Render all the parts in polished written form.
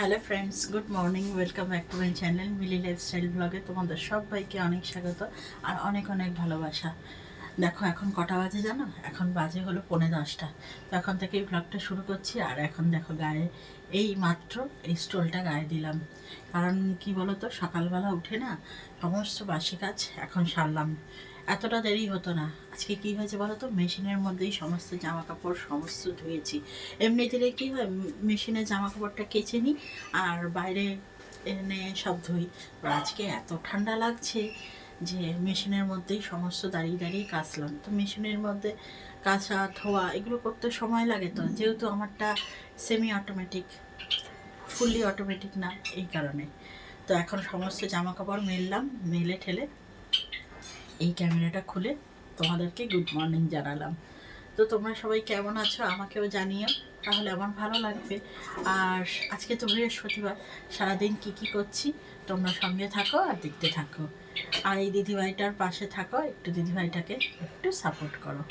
Hello friends, good morning. Welcome back to my channel Mili lifestyle ব্লগে তোমাদের সবাইকে অনেক স্বাগত আর অনেক অনেক ভালোবাসা। দেখো এখন কটা বাজে জানো? এখন বাজে হলো 10:45। তো এখন থেকেই ব্লগটা শুরু করছি। আর এখন দেখো গায়ে এই মাত্র এই স্টোলটা গায়ে দিলাম। কারণ কি বলো তো, সকালবেলা উঠে না সমস্ত বাসি কাজ এখন সারলাম। এতটা দেরি হতো না। আজকে কি হয়েছে বলো তো, মেশিনের মধ্যেই সমস্ত জামা কাপড় সমস্ত ধুয়েছি। এমনি দিলে কি হয়, মেশিনে জামা কাপড়টা কেচে নিই আর বাইরে এনে সব ধুই। আজকে এত ঠান্ডা লাগছে যে মেশিনের মধ্যেই সমস্ত দাঁড়িয়ে দাঁড়িয়ে কাচলাম। তো মেশিনের মধ্যে কাচা ধোয়া এগুলো করতে সময় লাগে, তো যেহেতু আমারটা সেমি অটোমেটিক, ফুললি অটোমেটিক না, এই কারণে। তো এখন সমস্ত জামা কাপড় মেললাম, মেলে ঠেলে এই ক্যামেরাটা খুলে তোমাদেরকে গুড মর্নিং জানালাম। তো তোমরা সবাই কেমন আছো আমাকেও জানিও, তাহলে আমার ভালো লাগবে। আর আজকে তো বৃহস্পতিবার, সারাদিন কি কি করছি তোমরা সঙ্গে থাকো আর দেখতে থাকো। আর এই দিদিভাইটার পাশে থাকো, একটু দিদিভাইটাকে একটু সাপোর্ট করো।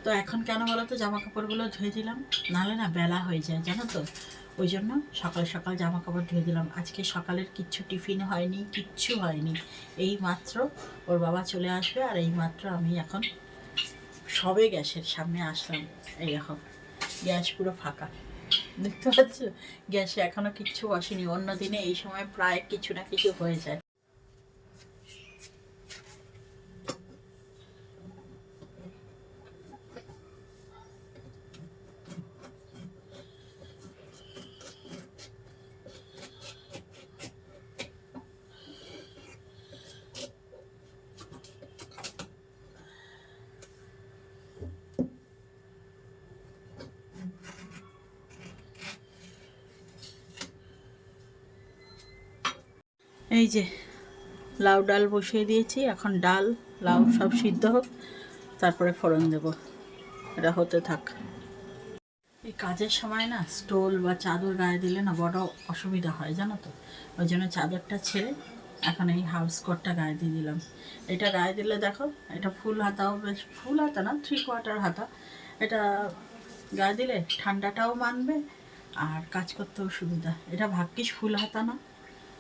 তো এখন কেন বলো তো জামা কাপড়গুলো ধুয়ে দিলাম, নাহলে না বেলা হয়ে যায় জানো তো। ওই জন্য সকাল সকাল জামা কাপড় ধুয়ে দিলাম। আজকে সকালের কিচ্ছু টিফিন হয়নি, কিচ্ছু হয়নি। এই মাত্র ওর বাবা চলে আসবে আর এই মাত্র আমি এখন সবে গ্যাসের সামনে আসলাম। এই দেখো গ্যাস পুরো ফাঁকা, দেখতে পাচ্ছ? গ্যাসে এখনো কিচ্ছু বসেনি। অন্য দিনে এই সময় প্রায় কিছু না কিছু হয়ে যায়। এই যে লাউ ডাল বসিয়ে দিয়েছি, এখন ডাল লাউ সব সিদ্ধ হোক, তারপরে ফোড়ন দেব। এটা হতে থাক। এই কাজের সময় না স্টোল বা চাদর গায়ে দিলে না বড় অসুবিধা হয় জানো তো। ওই জন্য চাদরটা ছেড়ে এখন এই হাউস কোটটা গায়ে দিয়ে দিলাম। এটা গায়ে দিলে দেখো, এটা ফুল হাতাও, বেশ ফুল হাতা না, 3/4 হাতা। এটা গায়ে দিলে ঠান্ডাটাও মানবে আর কাজ করতেও সুবিধা। এটা ভাগ্যিস ফুল হাতা না,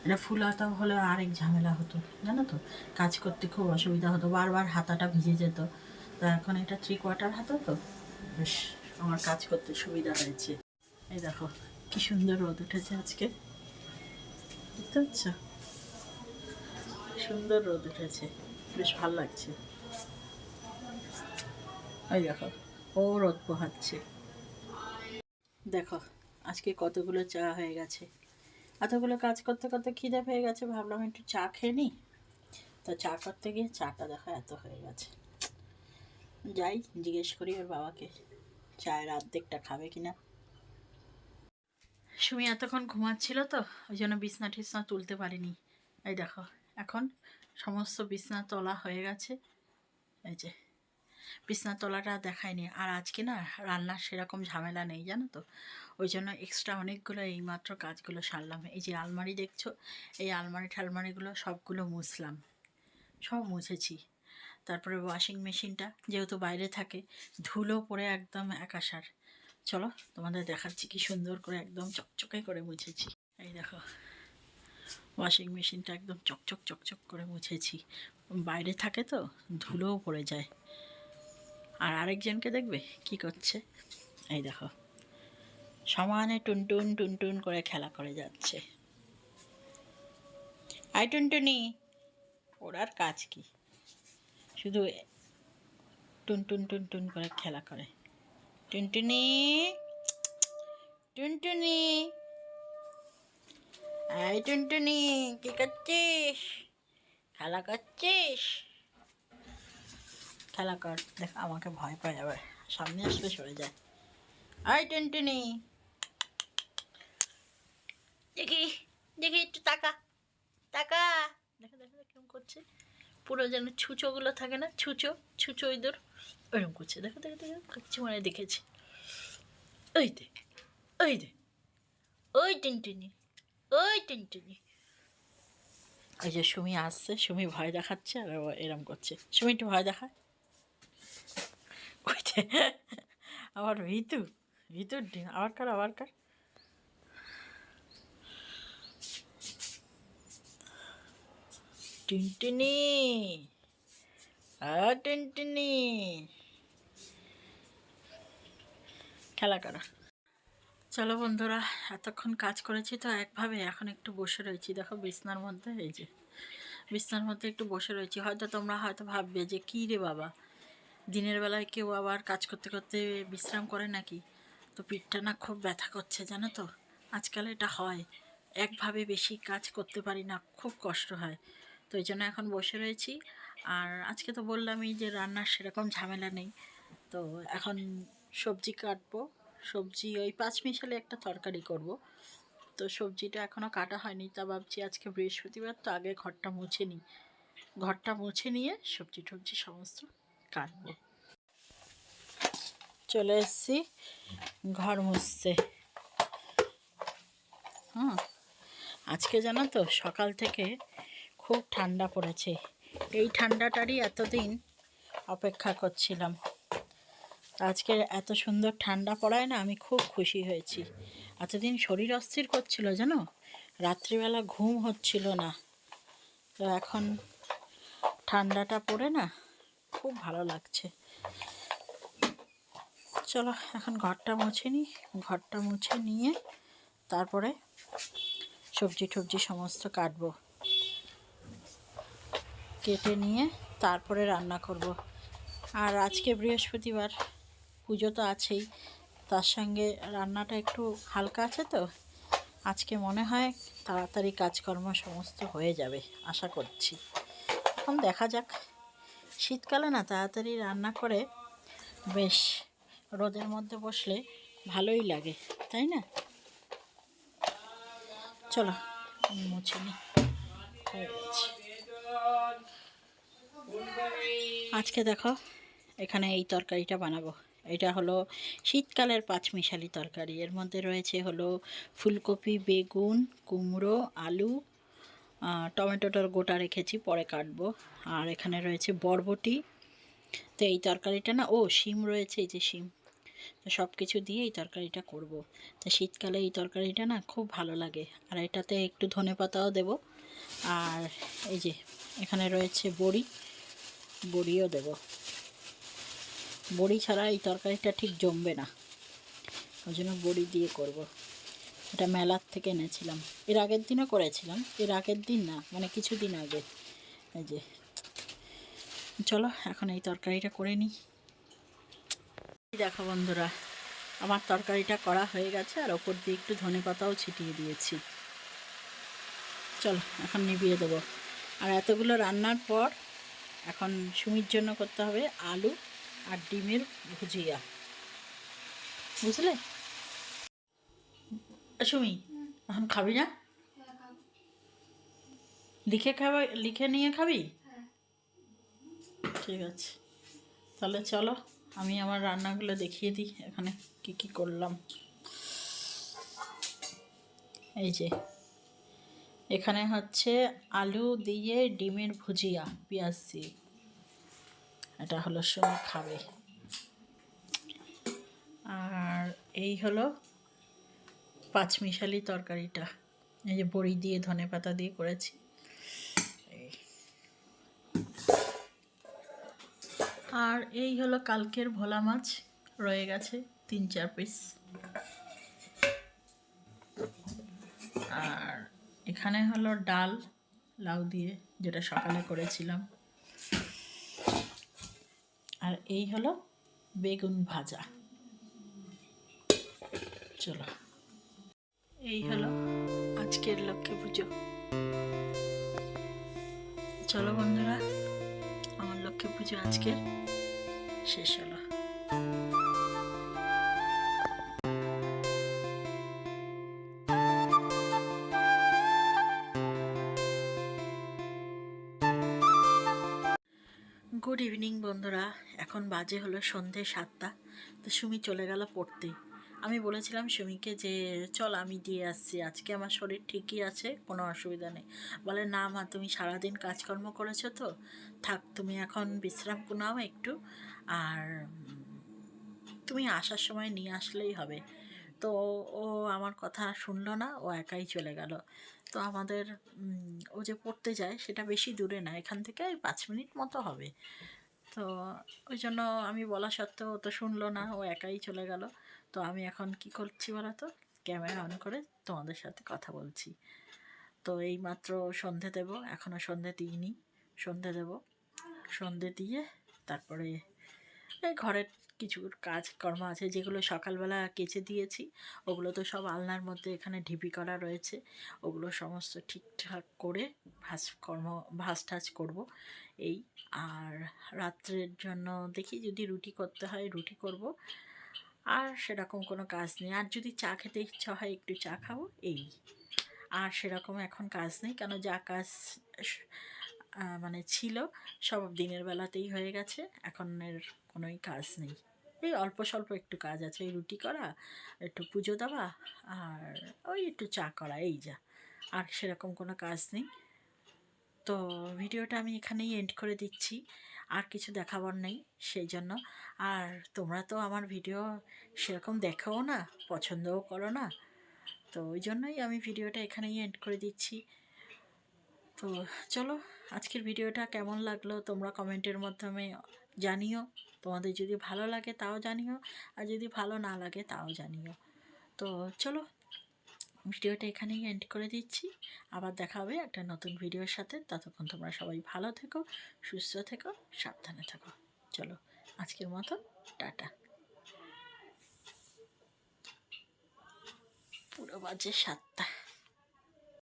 এটা ফুল হাতা হলে আরেক ঝামেলা হতো জানো তো। কাজ করতে খুব অসুবিধা হতো, বারবার হাতাটা ভিজে যেত। তো এখন এটা 3/4 হাতা, তো বেশ আমার কাজ করতে সুবিধা হয়েছে। এই দেখো কি সুন্দর রোদ উঠেছে আজকে, দেখতে পাচ্ছ? সুন্দর রোদ উঠেছে, বেশ ভালো লাগছে। ওই দেখো ও রোদ পোহাচ্ছে। দেখো আজকে কতগুলো চা হয়ে গেছে। এতগুলো কাজ করতে করতে খিদে পেয়ে গেছে, ভাবলাম একটু চা খেয়ে নিই। তো চা করতে গিয়ে চাটা দেখো এত হয়ে গেছে। যাই জিজ্ঞেস করি ওর বাবাকে চায়ের অর্ধেকটা খাবে কিনা। সুমি এতক্ষণ ঘুমাচ্ছিল তো, ওই জন্য বিছনা টিছনা তুলতে পারিনি। এই দেখো এখন সমস্ত বিছনা তোলা হয়ে গেছে। এই যে বিছনা তোলাটা দেখায়নি। আর আজকে না রান্নার সেরকম ঝামেলা নেই জানো তো, ওই জন্য এক্সট্রা অনেকগুলো এইমাত্র কাজগুলো সারলাম। এই যে আলমারি দেখছো, এই আলমারি ঠালমারিগুলো সবগুলো মুছলাম, সব মুছেছি। তারপরে ওয়াশিং মেশিনটা যেহেতু বাইরে থাকে, ধুলো পড়ে একদম একাসার। চলো তোমাদের দেখাচ্ছি কি সুন্দর করে একদম চকচকে করে মুছেছি। এই দেখো ওয়াশিং মেশিনটা একদম চকচক চকচক করে মুছেছি। বাইরে থাকে তো ধুলোও পড়ে যায়। আর আরেকজনকে দেখবে কি করছে, এই দেখো সমানে টুনটুন টুনটুন করে খেলা করে যাচ্ছে। আই টুনটুনি, ওর আর কাজ কি, শুধু টুনটুন টুনটুন করে খেলা করে। টুনটুনি, টুনটুনি, আই টুনটুনি, কি করছিস? খেলা করছিস? খেলা কর। দেখ আমাকে ভয় পায়, আবার সামনে আসলে সরে যায়। আই টুনটুনি, দেখি দেখি একটু তাকা, তাকা। দেখো দেখো কেমন করছে, পুরো যেন ছুঁচোগুলো থাকে না, ছুঁচো ছুঁচো ইঁদুর, ওইরকম করছে। দেখো দেখো দেখো, কিছু মানে দেখেছি। ওই দে, ওই দে, ওই টুনটুনি, ওই টুনটুনি। ওই যে সুমি আসছে, সুমি ভয় দেখাচ্ছে আর ও এরম করছে। সুমি একটু ভয় দেখায়। ওই যে আবার ভিতু, ভিতুর ডিম, আবার কার, আবার কার। টিনটিনি, টিনটিনি, খেলা করা। চলো বন্ধুরা, এতক্ষণ কাজ করেছি তো একভাবে, এখন একটু বসে রয়েছি। দেখো বিছনার মধ্যে, এই যে বিছনার মধ্যে একটু বসে রয়েছি। হয়তো তোমরা হয়তো ভাববে যে কী রে বাবা, দিনের বেলায় কেউ আবার কাজ করতে করতে বিশ্রাম করে নাকি? তো পিঠটা না খুব ব্যথা করছে, জানো তো। আজকাল এটা হয়, একভাবে বেশি কাজ করতে পারি না, খুব কষ্ট হয়। তো এই জন্য এখন বসে রয়েছি। আর আজকে তো বললামই যে রান্নার সেরকম ঝামেলা নেই। তো এখন সবজি কাটবো। সবজি ওই পাঁচমিশালি একটা তরকারি করব। তো সবজিটা এখনও কাটা হয়নি, তা ভাবছি আজকে বৃহস্পতিবার তো আগে ঘরটা মুছে নিই। ঘরটা মুছে নিয়ে সবজি টবজি সমস্ত কাটবো। চলে এসেছি ঘর মুছতে। আজকে জানো তো সকাল থেকে খুব ঠান্ডা পড়েছে। এই ঠান্ডাটারই এতদিন অপেক্ষা করছিলাম। আজকে এত সুন্দর ঠান্ডা পড়ায় না, আমি খুব খুশি হয়েছি। এতদিন শরীর অস্থির করছিল জানো, রাত্রিবেলা ঘুম হচ্ছিল না। তো এখন ঠান্ডাটা পড়ে না খুব ভালো লাগছে। চলো এখন ঘরটা মুছে নিই। ঘরটা মুছে নিয়ে তারপরে সবজি টবজি সমস্ত কাটবো। কেটে নিয়ে তারপরে রান্না করব। আর আজকে বৃহস্পতিবার, পুজো তো আছেই, তার সঙ্গে রান্নাটা একটু হালকা আছে। তো আজকে মনে হয় তাড়াতাড়ি কাজকর্ম সমস্ত হয়ে যাবে, আশা করছি। এখন দেখা যাক। শীতকালে না তাড়াতাড়ি রান্না করে বেশ রোদের মধ্যে বসলে ভালোই লাগে, তাই না? চলো আমি মুছে নিই। হয়ে গেছে। আজকে দেখো এখানে এই তরকারিটা বানাবো। এটা হলো শীতকালের পাঁচমিশালি তরকারি। এর মধ্যে রয়েছে হলো ফুলকপি, বেগুন, কুমড়ো, আলু, টমেটোটার গোটা রেখেছি, পরে কাটবো। আর এখানে রয়েছে বরবটি। তো এই তরকারিটা না, শিম রয়েছে, এই যে শিম। তো সব কিছু দিয়ে এই তরকারিটা করব। তো শীতকালে এই তরকারিটা না খুব ভালো লাগে। আর এটাতে একটু ধনেপাতাও দেব। আর এই যে এখানে রয়েছে বড়ি, বড়িও দেব। বড়ি ছাড়া এই তরকারিটা ঠিক জমবে না, ওই জন্য বড়ি দিয়ে করব। এটা মেলার থেকে এনেছিলাম, এর আগের দিনও করেছিলাম। এর আগের দিন না, মানে কিছুদিন আগে। এই যে চলো এখন এই তরকারিটা করে নিই। দেখো বন্ধুরা, আমার তরকারিটা করা হয়ে গেছে, আর ওপর দিয়ে একটু ধনেপাতাও ছিটিয়ে দিয়েছি। চলো এখন নিভিয়ে দেবো। আর এতগুলো রান্নার পর এখন সুমির জন্য করতে হবে আলু আর ডিমের ভুজিয়া, বুঝলে? সুমি, এখন খাবি না? লিখে খাবে, লিখে নিয়ে খাবি? ঠিক আছে, তাহলে চলো আমি আমার রান্নাগুলো দেখিয়ে দিই এখানে কি কি করলাম। এই যে এখানে হচ্ছে আলু দিয়ে ডিমের ভুজিয়া, পেঁয়াজ দিয়ে। এটা হলো সুমি খাবে। আর এই হলো পাঁচমিশালি তরকারিটা, এই যে বড়ি দিয়ে ধনেপাতা দিয়ে করেছি। আর এই হলো কালকের ভোলা মাছ, রয়ে গেছে 3-4 পিস। আর এখানে হলো ডাল, লাউ দিয়ে, যেটা সকালে করেছিলাম। আর এই হলো বেগুন ভাজা। চলো, এই হলো আজকের লক্ষ্মী পুজো। চলো বন্ধুরা, আমার লক্ষ্মী পুজো আজকের শেষ হলো। গুড ইভিনিং বন্ধুরা, এখন বাজে হলো সন্ধে 7টা। তো সুমি চলে গেল পড়তে। আমি বলেছিলাম সুমিকে যে চল আমি দিয়ে আসছি, আজকে আমার শরীর ঠিকই আছে, কোনো অসুবিধা নেই। বলে না মা, তুমি সারাদিন কাজকর্ম করেছো তো, থাক তুমি এখন বিশ্রাম নাও একটু। আর তুমি আসার সময় নিয়ে আসলেই হবে। তো ও আমার কথা শুনলো না, ও একাই চলে গেল। তো আমাদের ও যে পড়তে যায় সেটা বেশি দূরে না, এখান থেকে 5 মিনিট মতো হবে। তো ওই জন্য আমি বলা সত্ত্বেও ও তো শুনলো না, ও একাই চলে গেল। তো আমি এখন কি করছি বলো তো, ক্যামেরা অন করে তোমাদের সাথে কথা বলছি। তো এইমাত্র সন্ধে দেব, এখনও সন্ধে দিইনি, সন্ধে দেব। সন্ধে দিয়ে তারপরে এই ঘরের কিছু কাজকর্ম আছে যেগুলো সকালবেলা কেচে দিয়েছি, ওগুলো তো সব আলনার মধ্যে এখানে ঢিপি করা রয়েছে, ওগুলো সমস্ত ঠিকঠাক করে ভাঁজ টাজ করবো এই। আর রাত্রের জন্য দেখি যদি রুটি করতে হয় রুটি করব। আর সেরকম কোনো কাজ নেই, আর যদি চা খেতে ইচ্ছা হয় একটু চা খাবো এই। আর সেরকম এখন কাজ নেই, কেন যা কাজ মানে ছিল সব দিনের বেলাতেই হয়ে গেছে, এখন এর কোনোই কাজ নেই। এই অল্প স্বল্প একটু কাজ আছে, এই রুটি করা, একটু পুজো দেওয়া, আর ওই একটু চা করা, এই যা। আর সেরকম কোনো কাজ নেই। তো ভিডিওটা আমি এখানেই এন্ড করে দিচ্ছি, আর কিছু দেখাবার নেই সেই জন্য। আর তোমরা তো আমার ভিডিও সেরকম দেখোও না, পছন্দও করো না, তো ওই জন্যই আমি ভিডিওটা এখানেই এন্ড করে দিচ্ছি। তো চলো, আজকের ভিডিওটা কেমন লাগলো তোমরা কমেন্টের মাধ্যমে জানিও। তোমাদের যদি ভালো লাগে তাও জানিও, আর যদি ভালো না লাগে তাও জানিও। তো চলো, ভিডিওটা এখানেই এন্ড করে দিচ্ছি। আবার দেখা হবে একটা নতুন ভিডিওর সাথে। ততক্ষণ তোমরা সবাই ভালো থেকো, সুস্থ থেকো, সাবধানে থেকো। চলো, আজকের মতো টাটা। পুরো বাজে 7টা।